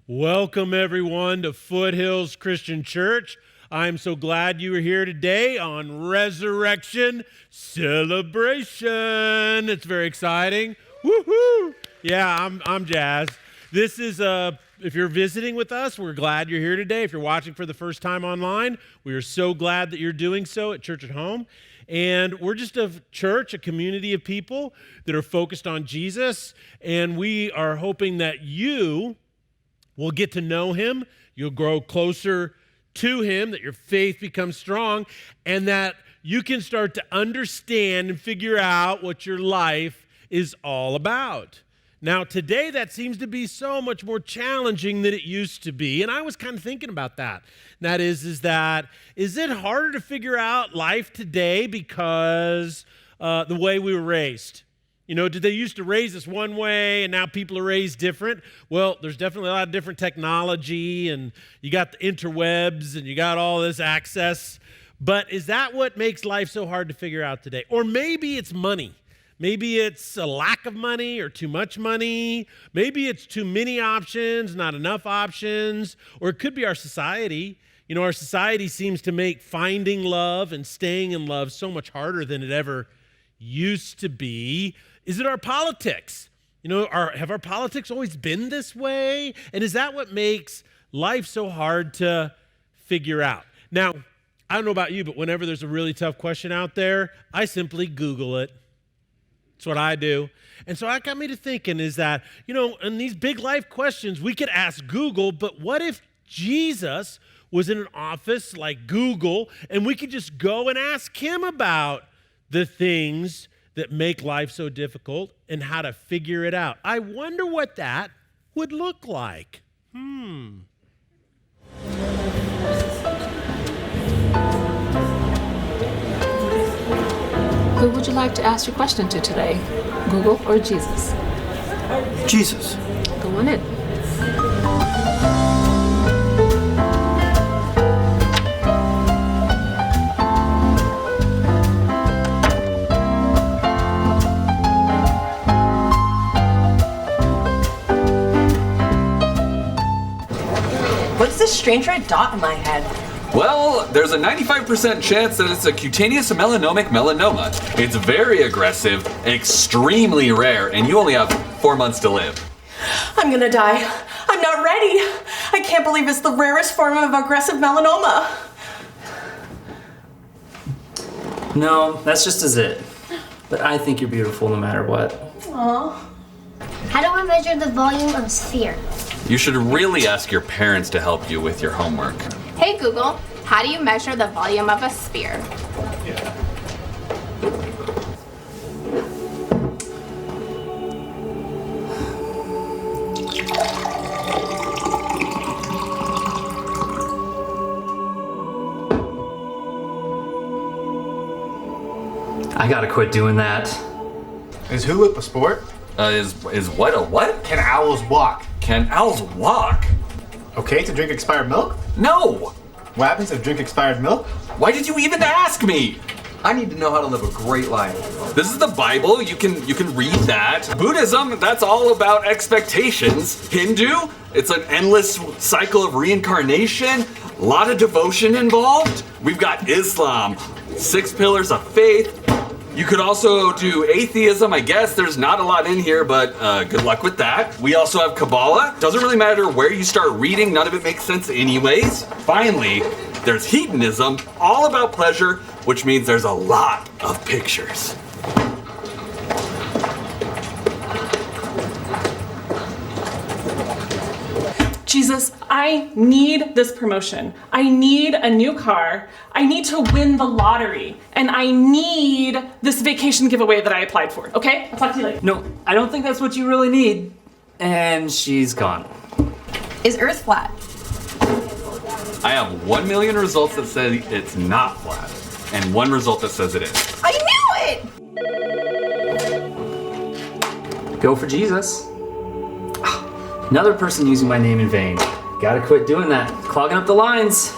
Welcome, everyone, to Foothills Christian Church. I'm so glad you are here today on Resurrection Celebration. It's very exciting. Woohoo! Yeah, I'm jazzed. This is, if you're visiting with us, we're glad you're here today. If you're watching for the first time online, we are so glad that you're doing so at Church at Home. And we're just a church, a community of people that are focused on Jesus. And we are hoping that you will get to know him, you'll grow closer to him, that your faith becomes strong, and that you can start to understand and figure out what your life is all about. Now, today that seems to be so much more challenging than it used to be, and I was kind of thinking about that. And that is it harder to figure out life today because the way we were raised? You know, did they used to raise us one way and now people are raised different? Well, there's definitely a lot of different technology and you got the interwebs and you got all this access. But is that what makes life so hard to figure out today? Or maybe it's money. Maybe it's a lack of money or too much money. Maybe it's too many options, not enough options. Or it could be our society. You know, our society seems to make finding love and staying in love so much harder than it ever used to be. Is it our politics? You know, have our politics always been this way? And is that what makes life so hard to figure out? Now, I don't know about you, but whenever there's a really tough question out there, I simply Google it. That's what I do. And so that got me to thinking is that, you know, in these big life questions, we could ask Google, but what if Jesus was in an office like Google and we could just go and ask him about the things that make life so difficult and how to figure it out? I wonder what that would look like. Who would you like to ask your question to today? Google or Jesus? Jesus. Go on in. What's this strange red dot in my head? Well, there's a 95% chance that it's a cutaneous melanomic melanoma. It's very aggressive, extremely rare, and you only have 4 months to live. I'm gonna die. I'm not ready. I can't believe it's the rarest form of aggressive melanoma. No, that's just as it. But I think you're beautiful no matter what. Aww. How do I measure the volume of a sphere? You should really ask your parents to help you with your homework. Hey Google, how do you measure the volume of a sphere? I gotta quit doing that. Is Hulip a sport? Is what a what? Can owls walk? Can owls walk? Okay to drink expired milk? No! What happens if drink expired milk? Why did you even ask me? I need to know how to live a great life. This is the Bible, you can read that. Buddhism, that's all about expectations. Hindu, it's an endless cycle of reincarnation, a lot of devotion involved. We've got Islam, 6 pillars of faith. You could also do atheism, I guess. There's not a lot in here, but good luck with that. We also have Kabbalah. Doesn't really matter where you start reading, none of it makes sense anyways. Finally, there's hedonism, all about pleasure, which means there's a lot of pictures. Jesus, I need this promotion. I need a new car. I need to win the lottery. And I need this vacation giveaway that I applied for. Okay? I'll talk to you later. No, I don't think that's what you really need. And she's gone. Is Earth flat? I have 1 million results that say it's not flat, and 1 result that says it is. I knew it! Go for Jesus. Another person using my name in vain. Gotta quit doing that. Clogging up the lines.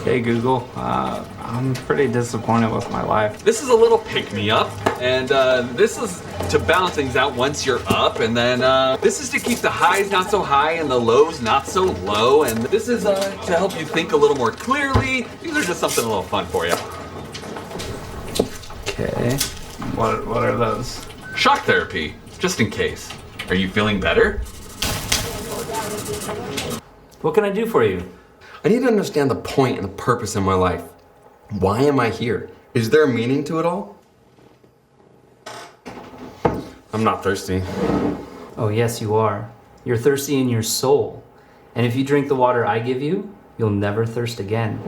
Hey Google, I'm pretty disappointed with my life. This is a little pick-me-up. And this is to balance things out once you're up, and then this is to keep the highs not so high and the lows not so low, and this is to help you think a little more clearly. These are just something a little fun for you. Okay. What are those? Shock therapy, just in case. Are you feeling better? What can I do for you? I need to understand the point and the purpose in my life. Why am I here? Is there a meaning to it all? I'm not thirsty. Oh, yes, you are. You're thirsty in your soul. And if you drink the water I give you, you'll never thirst again.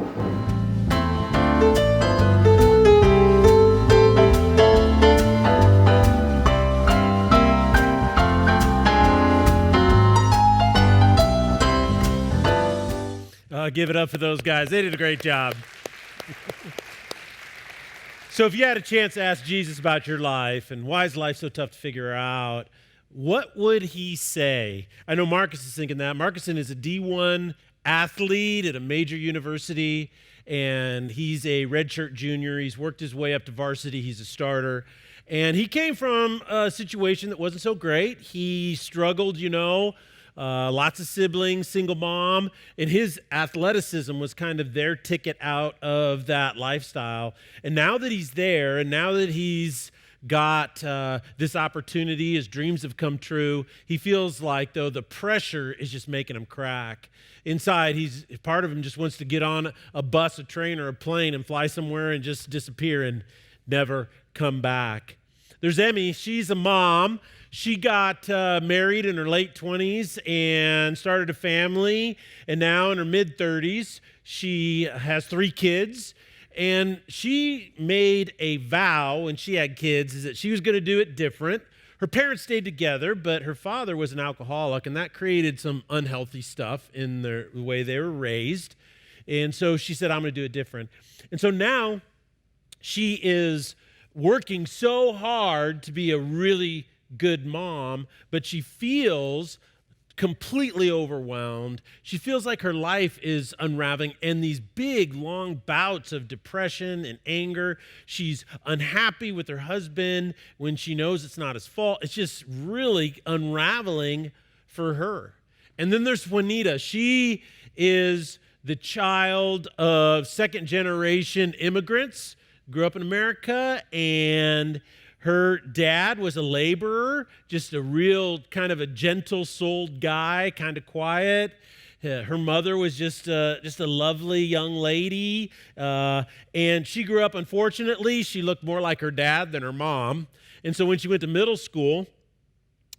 Give it up for those guys. They did a great job. So if you had a chance to ask Jesus about your life and why is life so tough to figure out, what would he say? I know Marcus is thinking that. Marcuson is a D1 athlete at a major university, and he's a redshirt junior. He's worked his way up to varsity. He's a starter. And he came from a situation that wasn't so great. He struggled, lots of siblings, single mom, and his athleticism was kind of their ticket out of that lifestyle. And now that he's there, and now that he's got this opportunity, his dreams have come true, he feels like, though, the pressure is just making him crack. Inside, part of him just wants to get on a bus, a train, or a plane and fly somewhere and just disappear and never come back. There's Emmy. She's a mom. She got married in her late 20s and started a family, and now in her mid-30s, she has 3 kids, and she made a vow when she had kids is that she was going to do it different. Her parents stayed together, but her father was an alcoholic, and that created some unhealthy stuff in the way they were raised, and so she said, I'm going to do it different. And so now she is working so hard to be a really good mom, but she feels completely overwhelmed. She feels like her life is unraveling, and these big, long bouts of depression and anger. She's unhappy with her husband when she knows it's not his fault. It's just really unraveling for her. And then there's Juanita. She is the child of second-generation immigrants, grew up in America, and her dad was a laborer, just a real kind of a gentle-souled guy, kind of quiet. Her mother was just a lovely young lady, and she grew up, unfortunately, she looked more like her dad than her mom. And so when she went to middle school,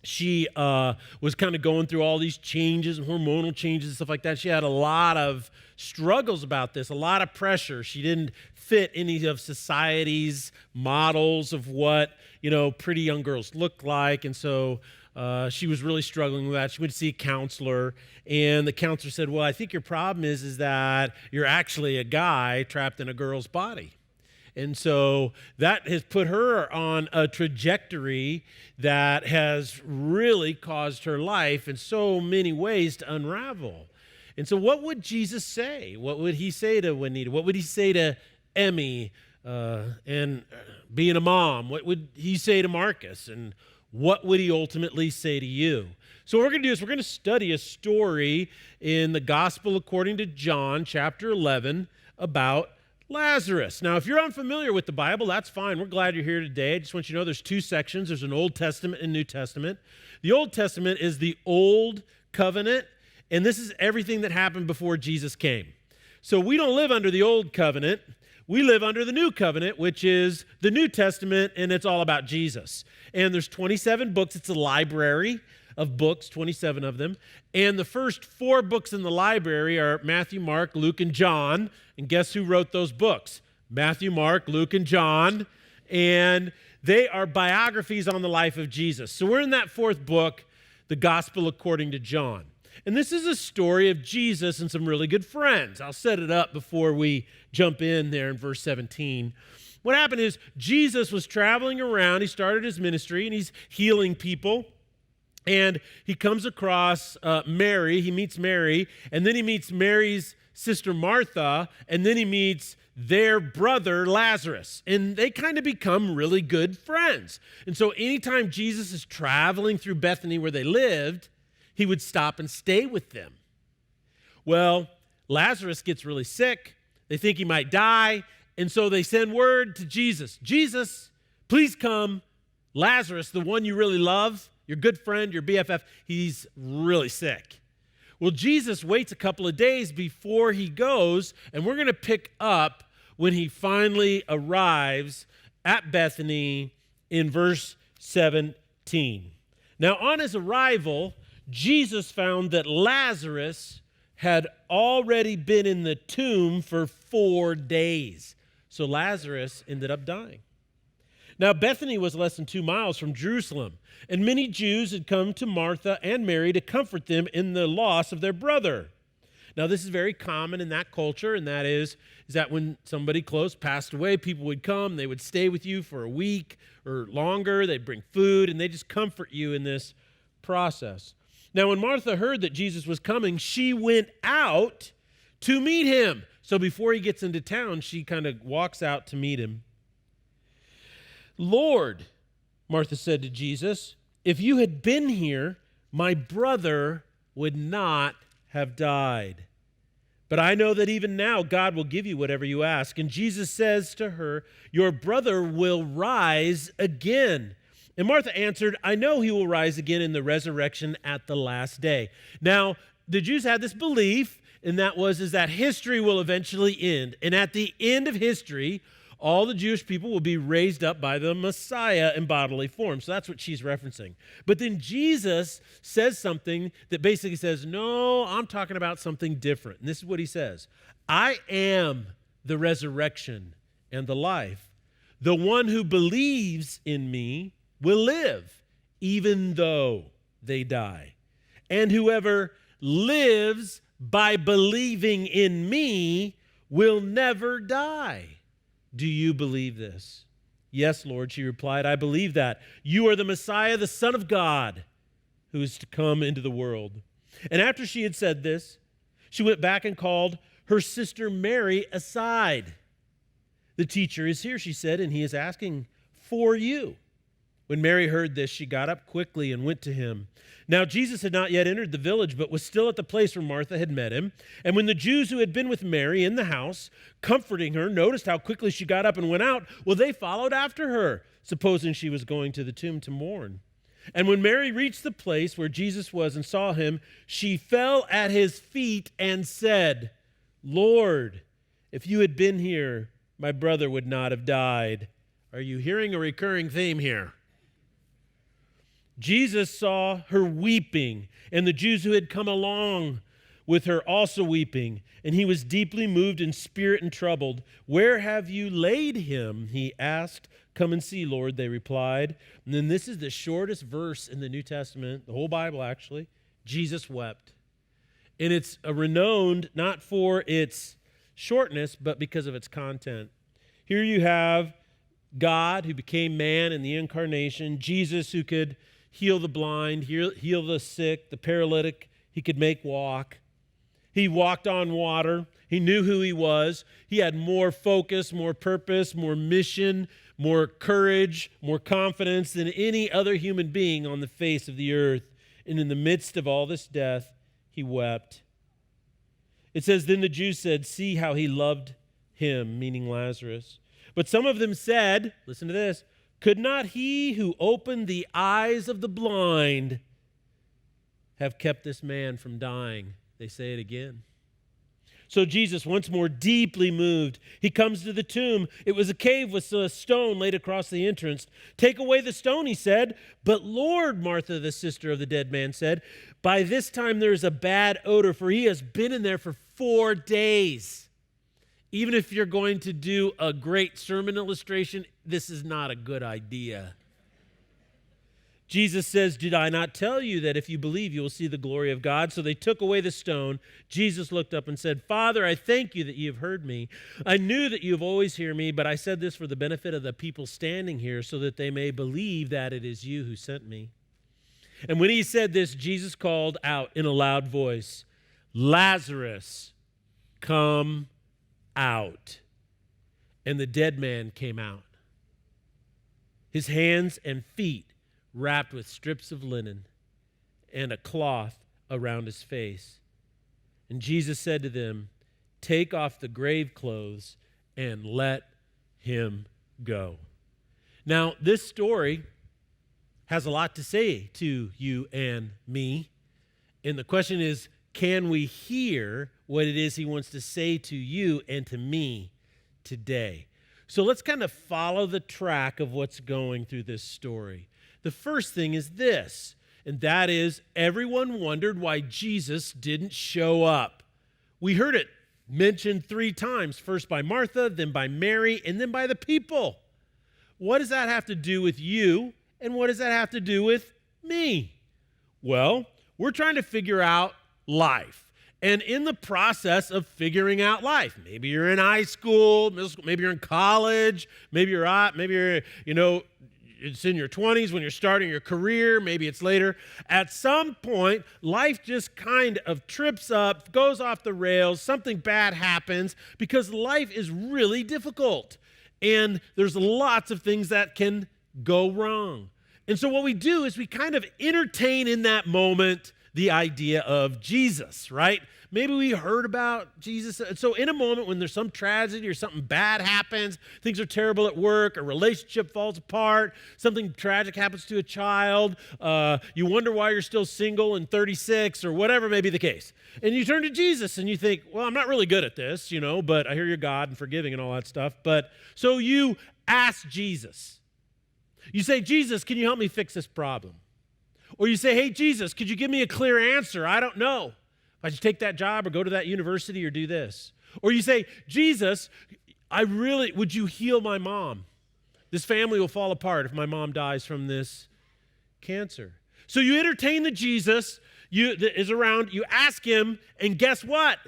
she was kind of going through all these changes and hormonal changes and stuff like that. She had a lot of struggles about this, a lot of pressure. She didn't fit any of society's models of what, pretty young girls look like. And so she was really struggling with that. She went to see a counselor, and the counselor said, well, I think your problem is that you're actually a guy trapped in a girl's body. And so that has put her on a trajectory that has really caused her life in so many ways to unravel. And so what would Jesus say? What would he say to Juanita? What would he say to Emmy and being a mom? What would he say to Marcus? And what would he ultimately say to you? So what we're going to do is we're going to study a story in the Gospel according to John, chapter 11, about Lazarus. Now, if you're unfamiliar with the Bible, that's fine. We're glad you're here today. I just want you to know there's 2 sections. There's an Old Testament and New Testament. The Old Testament is the Old Covenant, and this is everything that happened before Jesus came. So we don't live under the Old Covenant. We live under the New Covenant, which is the New Testament, and it's all about Jesus. And there's 27 books. It's a library of books, 27 of them. And the first 4 books in the library are Matthew, Mark, Luke, and John. And guess who wrote those books? Matthew, Mark, Luke, and John. And they are biographies on the life of Jesus. So we're in that 4th book, the Gospel according to John. And this is a story of Jesus and some really good friends. I'll set it up before we jump in there in verse 17. What happened is Jesus was traveling around. He started his ministry, and he's healing people. And he comes across Mary. He meets Mary, and then he meets Mary's sister Martha, and then he meets their brother Lazarus. And they kind of become really good friends. And so anytime Jesus is traveling through Bethany where they lived, he would stop and stay with them. Well, Lazarus gets really sick. They think he might die. And so they send word to Jesus, Jesus, please come. Lazarus, the one you really love, your good friend, your BFF, he's really sick. Well, Jesus waits a couple of days before he goes, and we're going to pick up when he finally arrives at Bethany in verse 17. Now, on his arrival, Jesus found that Lazarus had already been in the tomb for 4 days. So Lazarus ended up dying. Now, Bethany was less than 2 miles from Jerusalem, and many Jews had come to Martha and Mary to comfort them in the loss of their brother. Now, this is very common in that culture, and that is that when somebody close passed away, people would come, they would stay with you for a week or longer, they'd bring food, and they just comfort you in this process. Now, when Martha heard that Jesus was coming, she went out to meet him. So before he gets into town, she kind of walks out to meet him. Lord, Martha said to Jesus, if you had been here, my brother would not have died. But I know that even now God will give you whatever you ask. And Jesus says to her, your brother will rise again. And Martha answered, I know he will rise again in the resurrection at the last day. Now, the Jews had this belief, and that is that history will eventually end. And at the end of history, all the Jewish people will be raised up by the Messiah in bodily form. So that's what she's referencing. But then Jesus says something that basically says, no, I'm talking about something different. And this is what he says. I am the resurrection and the life. The one who believes in me will live, even though they die. And whoever lives by believing in me will never die. Do you believe this? Yes, Lord, she replied, I believe that. You are the Messiah, the Son of God, who is to come into the world. And after she had said this, she went back and called her sister Mary aside. The teacher is here, she said, and he is asking for you. When Mary heard this, she got up quickly and went to him. Now, Jesus had not yet entered the village, but was still at the place where Martha had met him. And when the Jews who had been with Mary in the house, comforting her, noticed how quickly she got up and went out, well, they followed after her, supposing she was going to the tomb to mourn. And when Mary reached the place where Jesus was and saw him, she fell at his feet and said, Lord, if you had been here, my brother would not have died. Are you hearing a recurring theme here? Jesus saw her weeping, and the Jews who had come along with her also weeping, and he was deeply moved in spirit and troubled. Where have you laid him? He asked. Come and see, Lord, they replied. And then this is the shortest verse in the New Testament, the whole Bible actually. Jesus wept. And it's renowned not for its shortness, but because of its content. Here you have God who became man in the incarnation, Jesus who could heal the blind, heal the sick, the paralytic. He could make walk. He walked on water. He knew who he was. He had more focus, more purpose, more mission, more courage, more confidence than any other human being on the face of the earth. And in the midst of all this death, he wept. It says, then the Jews said, see how he loved him, meaning Lazarus. But some of them said, listen to this, could not he who opened the eyes of the blind have kept this man from dying? They say it again. So Jesus, once more deeply moved, he comes to the tomb. It was a cave with a stone laid across the entrance. Take away the stone, he said. But Lord, Martha, the sister of the dead man, said, by this time there is a bad odor, for he has been in there for 4 days. Even if you're going to do a great sermon illustration, this is not a good idea. Jesus says, did I not tell you that if you believe, you will see the glory of God? So they took away the stone. Jesus looked up and said, Father, I thank you that you have heard me. I knew that you have always heard me, but I said this for the benefit of the people standing here so that they may believe that it is you who sent me. And when he said this, Jesus called out in a loud voice, Lazarus, come out. And the dead man came out, his hands and feet wrapped with strips of linen and a cloth around his face. And Jesus said to them, take off the grave clothes and let him go. Now, this story has a lot to say to you and me. And the question is, can we hear what it is he wants to say to you and to me today? So let's kind of follow the track of what's going through this story. The first thing is this, and that is everyone wondered why Jesus didn't show up. We heard it mentioned 3 times, first by Martha, then by Mary, and then by the people. What does that have to do with you, and what does that have to do with me? Well, we're trying to figure out life. And in the process of figuring out life, maybe you're in high school, middle school, maybe you're in college, maybe you're it's in your 20s when you're starting your career, maybe it's later. At some point, life just kind of trips up, goes off the rails, something bad happens because life is really difficult. And there's lots of things that can go wrong. And so what we do is we kind of entertain in that moment the idea of Jesus, right? Maybe we heard about Jesus. So in a moment when there's some tragedy or something bad happens, things are terrible at work, a relationship falls apart, something tragic happens to a child, you wonder why you're still single and 36 or whatever may be the case. And you turn to Jesus and you think, well, I'm not really good at this, but I hear you're God and forgiving and all that stuff. But so you ask Jesus. You say, Jesus, can you help me fix this problem? Or you say, hey, Jesus, could you give me a clear answer? I don't know if I should take that job or go to that university or do this. Or you say, Jesus, would you heal my mom? This family will fall apart if my mom dies from this cancer. So you entertain the Jesus that is around, you ask him, and guess what?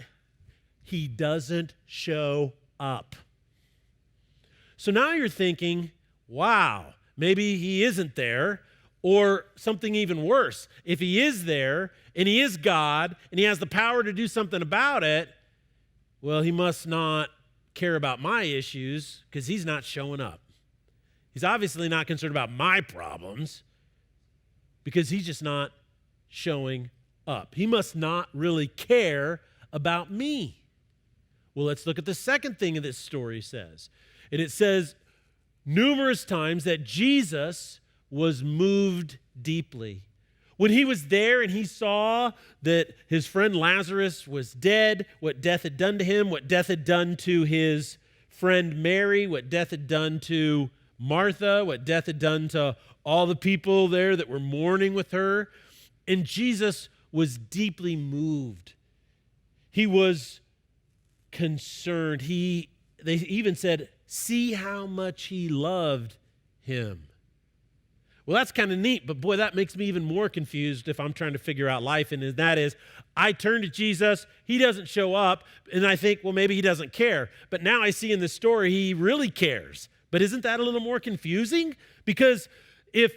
He doesn't show up. So now you're thinking, wow, maybe he isn't there. Or something even worse, if he is there and he is God and he has the power to do something about it, well, he must not care about my issues because he's not showing up. He's obviously not concerned about my problems because he's just not showing up. He must not really care about me. Well, let's look at the second thing that this story says. And it says numerous times that Jesus was moved deeply. When he was there and he saw that his friend Lazarus was dead, what death had done to him, what death had done to his friend Mary, what death had done to Martha, what death had done to all the people there that were mourning with her, and Jesus was deeply moved. He was concerned. They even said, see how much he loved him. Well, that's kind of neat, but boy, that makes me even more confused if I'm trying to figure out life, and that is, I turn to Jesus, he doesn't show up, and I think, well, maybe he doesn't care. But now I see in this story, he really cares. But isn't that a little more confusing? Because if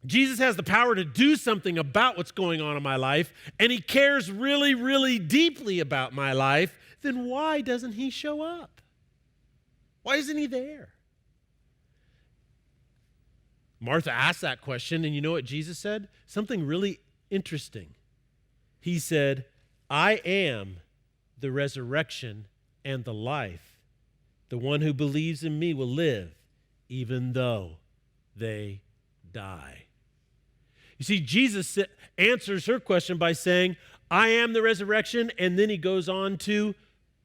Jesus has the power to do something about what's going on in my life, and he cares really, really deeply about my life, then why doesn't he show up? Why isn't he there? Martha asked that question, and you know what Jesus said? Something really interesting. He said, I am the resurrection and the life. The one who believes in me will live, even though they die. You see, Jesus answers her question by saying, I am the resurrection, and then he goes on to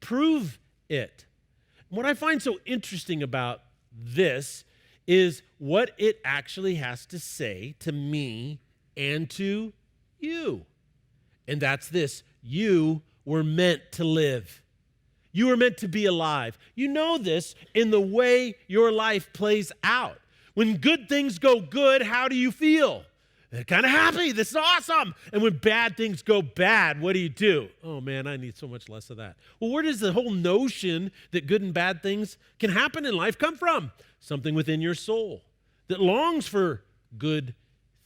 prove it. What I find so interesting about this is what it actually has to say to me and to you. And that's this: you were meant to live. You were meant to be alive. You know this in the way your life plays out. When good things go good, how do you feel? Kind of happy. This is awesome. And when bad things go bad, what do? Oh man, I need so much less of that. Well, where does the whole notion that good and bad things can happen in life come from? Something within your soul that longs for good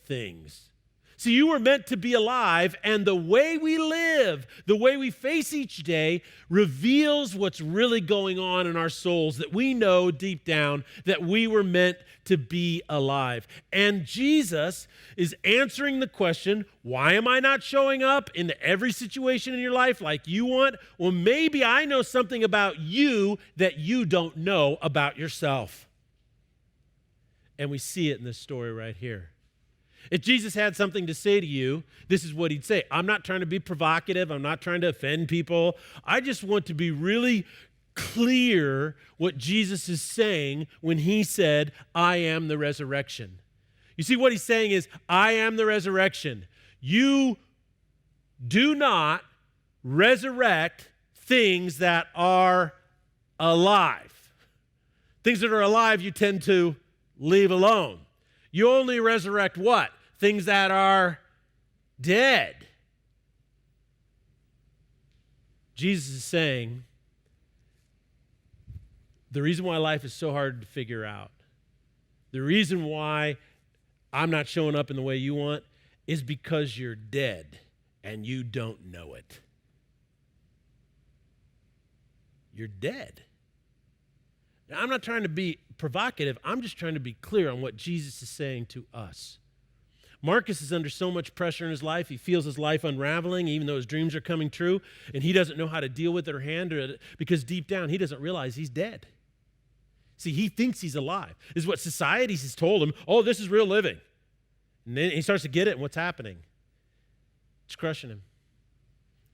things. See, you were meant to be alive, and the way we live, the way we face each day, reveals what's really going on in our souls, that we know deep down that we were meant to be alive. And Jesus is answering the question, why am I not showing up into every situation in your life like you want? Well, maybe I know something about you that you don't know about yourself. And we see it in this story right here. If Jesus had something to say to you, this is what he'd say. I'm not trying to be provocative. I'm not trying to offend people. I just want to be really clear what Jesus is saying when he said, I am the resurrection. You see, what he's saying is, I am the resurrection. You do not resurrect things that are alive. Things that are alive, you tend to leave alone. You only resurrect what? Things that are dead. Jesus is saying, the reason why life is so hard to figure out, the reason why I'm not showing up in the way you want, is because you're dead and you don't know it. You're dead. Now, I'm not trying to be provocative. I'm just trying to be clear on what Jesus is saying to us. Marcus is under so much pressure in his life. He feels his life unraveling, even though his dreams are coming true, and he doesn't know how to deal with it or handle it because deep down he doesn't realize he's dead. See, he thinks he's alive. This is what society has told him. Oh, this is real living. And then he starts to get it, and what's happening? It's crushing him.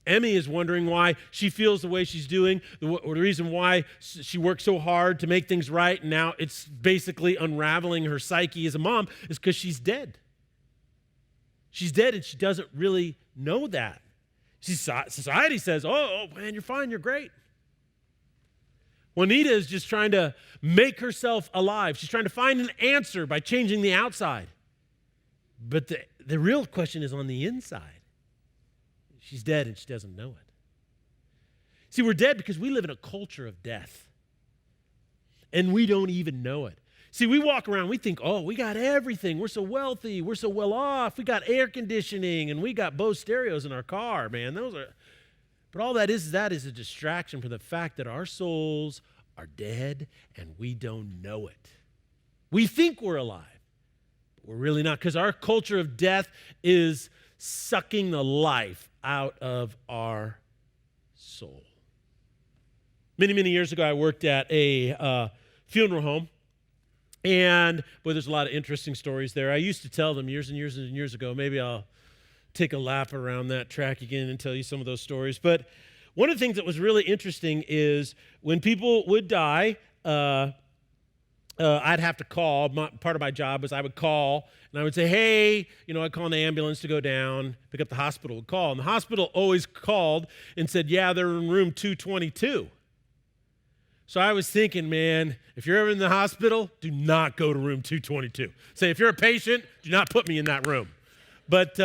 Emmy is wondering why she feels the way she's doing, or the reason why she worked so hard to make things right, and now it's basically unraveling her psyche as a mom, is because she's dead. She's dead, and she doesn't really know that. See, society says, oh, man, you're fine, you're great. Juanita is just trying to make herself alive. She's trying to find an answer by changing the outside. But the real question is on the inside. She's dead and she doesn't know it. See, we're dead because we live in a culture of death. And we don't even know it. See, we walk around, we think, oh, we got everything. We're so wealthy. We're so well off. We got air conditioning and we got Bose stereos in our car, man. But all that is a distraction from the fact that our souls are dead and we don't know it. We think we're alive, but we're really not, because our culture of death is sucking the life out of our soul. Many, many years ago, I worked at a funeral home, and boy, there's a lot of interesting stories there. I used to tell them years and years and years ago. Maybe I'll take a lap around that track again and tell you some of those stories. But one of the things that was really interesting is when people would die, I'd have to call. Part of my job was I would call, and I would say, hey, I'd call an ambulance to go down, pick up the hospital, would call. And the hospital always called and said, yeah, they're in room 222. So I was thinking, man, if you're ever in the hospital, do not go to room 222. Say, if you're a patient, do not put me in that room. But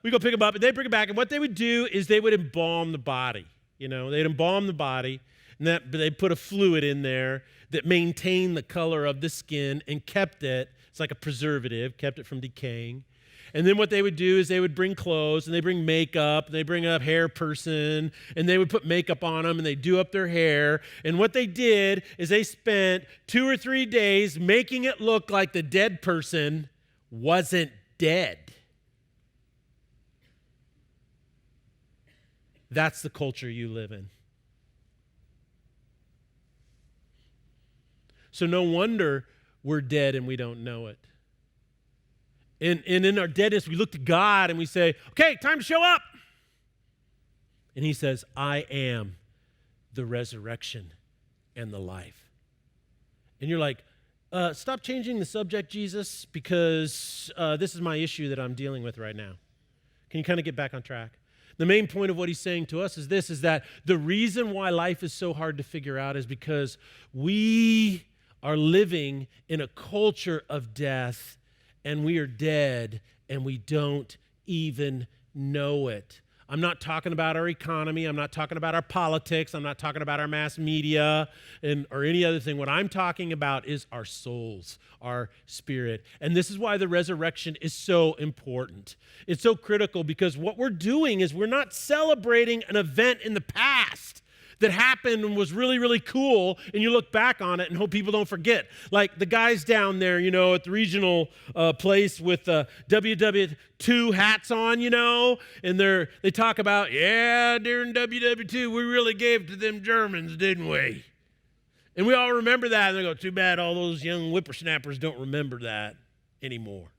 we go pick them up, and they bring it back. And what they would do is they would embalm the body. They'd embalm the body, and they'd put a fluid in there that maintained the color of the skin and kept it. It's like a preservative, kept it from decaying. And then what they would do is they would bring clothes, and they bring makeup, and they bring a hair person, and they would put makeup on them, and they do up their hair. And what they did is they spent 2 or 3 days making it look like the dead person wasn't dead. That's the culture you live in. So no wonder we're dead and we don't know it. And in our deadness, we look to God and we say, okay, time to show up. And he says, I am the resurrection and the life. And you're like, stop changing the subject, Jesus, because this is my issue that I'm dealing with right now. Can you kind of get back on track? The main point of what he's saying to us is this, is that the reason why life is so hard to figure out is because we are living in a culture of death, and we are dead, and we don't even know it. I'm not talking about our economy. I'm not talking about our politics. I'm not talking about our mass media or any other thing. What I'm talking about is our souls, our spirit. And this is why the resurrection is so important. It's so critical because what we're doing is we're not celebrating an event in the past that happened and was really, really cool, and you look back on it and hope people don't forget. Like the guys down there, at the regional place with WW2 hats on, and they talk about, during WW2, we really gave to them Germans, didn't we? And we all remember that, and they go, too bad all those young whippersnappers don't remember that anymore.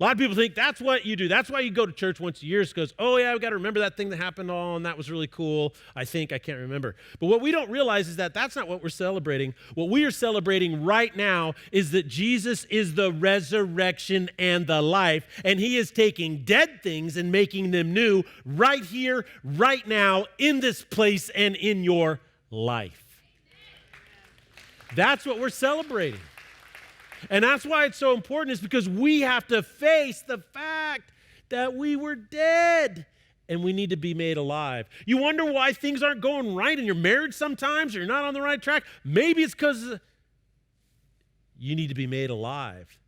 A lot of people think that's what you do. That's why you go to church once a year, because, I've got to remember that thing that happened and that was really cool. I can't remember. But what we don't realize is that that's not what we're celebrating. What we are celebrating right now is that Jesus is the resurrection and the life, and he is taking dead things and making them new right here, right now, in this place and in your life. That's what we're celebrating. And that's why it's so important, is because we have to face the fact that we were dead and we need to be made alive. You wonder why things aren't going right in your marriage sometimes, or you're not on the right track? Maybe it's because you need to be made alive.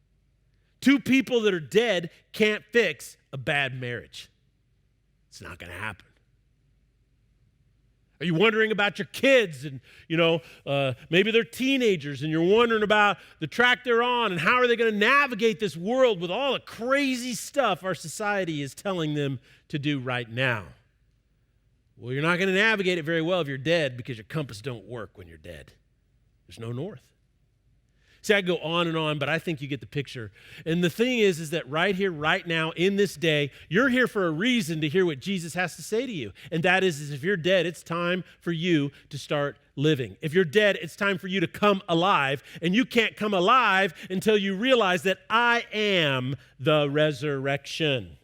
Two people that are dead can't fix a bad marriage. It's not going to happen. Are you wondering about your kids and, maybe they're teenagers and you're wondering about the track they're on and how are they going to navigate this world with all the crazy stuff our society is telling them to do right now? Well, you're not going to navigate it very well if you're dead, because your compass don't work when you're dead. There's no north. See, I go on and on, but I think you get the picture. And the thing is that right here, right now, in this day, you're here for a reason to hear what Jesus has to say to you. And that is if you're dead, it's time for you to start living. If you're dead, it's time for you to come alive. And you can't come alive until you realize that I am the resurrection.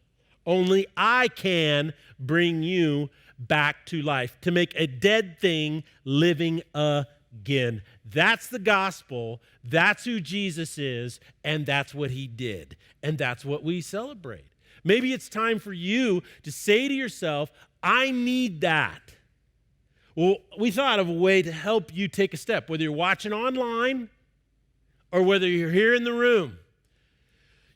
Only I can bring you back to life, to make a dead thing living again. That's the gospel. That's who Jesus is, and that's what he did, and that's what we celebrate. Maybe it's time for you to say to yourself, I need that. Well, we thought of a way to help you take a step, whether you're watching online or whether you're here in the room.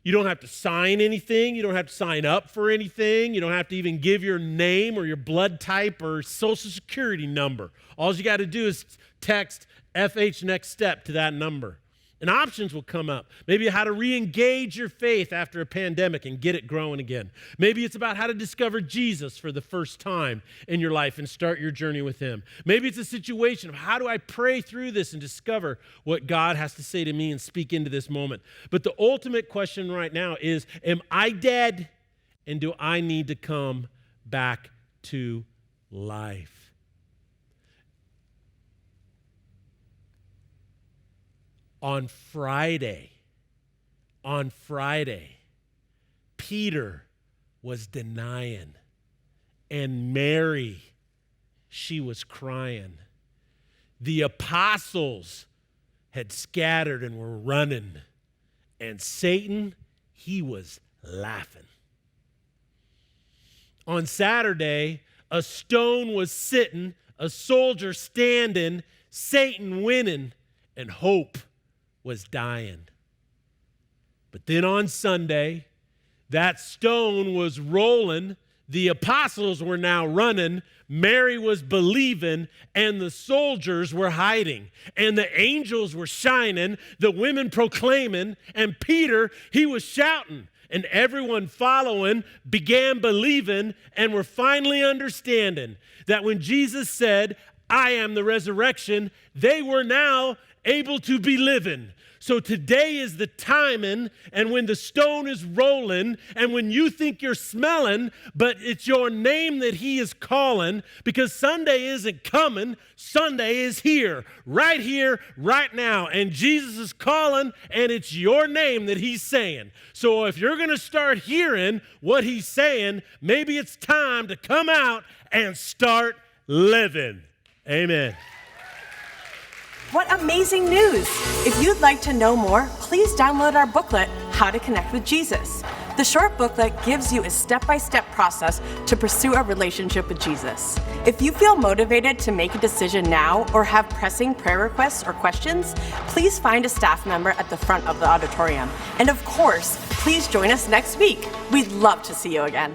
You don't have to sign anything. You don't have to sign up for anything. You don't have to even give your name or your blood type or social security number. All you got to do is text FH Next Step to that number. And options will come up. Maybe how to re-engage your faith after a pandemic and get it growing again. Maybe it's about how to discover Jesus for the first time in your life and start your journey with him. Maybe it's a situation of how do I pray through this and discover what God has to say to me and speak into this moment. But the ultimate question right now is, am I dead, and do I need to come back to life? On Friday, Peter was denying, and Mary, she was crying. The apostles had scattered and were running, and Satan, he was laughing. On Saturday, a stone was sitting, a soldier standing, Satan winning, and hope was dying. But then on Sunday, that stone was rolling, the apostles were now running, Mary was believing, and the soldiers were hiding, and the angels were shining, the women proclaiming, and Peter, he was shouting, and everyone following began believing and were finally understanding that when Jesus said, I am the resurrection, they were now able to be living. So today is the timing, and when the stone is rolling, and when you think you're smelling, but it's your name that he is calling, because Sunday isn't coming, Sunday is here, right now, and Jesus is calling, and it's your name that he's saying. So if you're going to start hearing what he's saying, maybe it's time to come out and start living. Amen. What amazing news! If you'd like to know more, please download our booklet, How to Connect with Jesus. The short booklet gives you a step-by-step process to pursue a relationship with Jesus. If you feel motivated to make a decision now or have pressing prayer requests or questions, please find a staff member at the front of the auditorium. And of course, please join us next week. We'd love to see you again.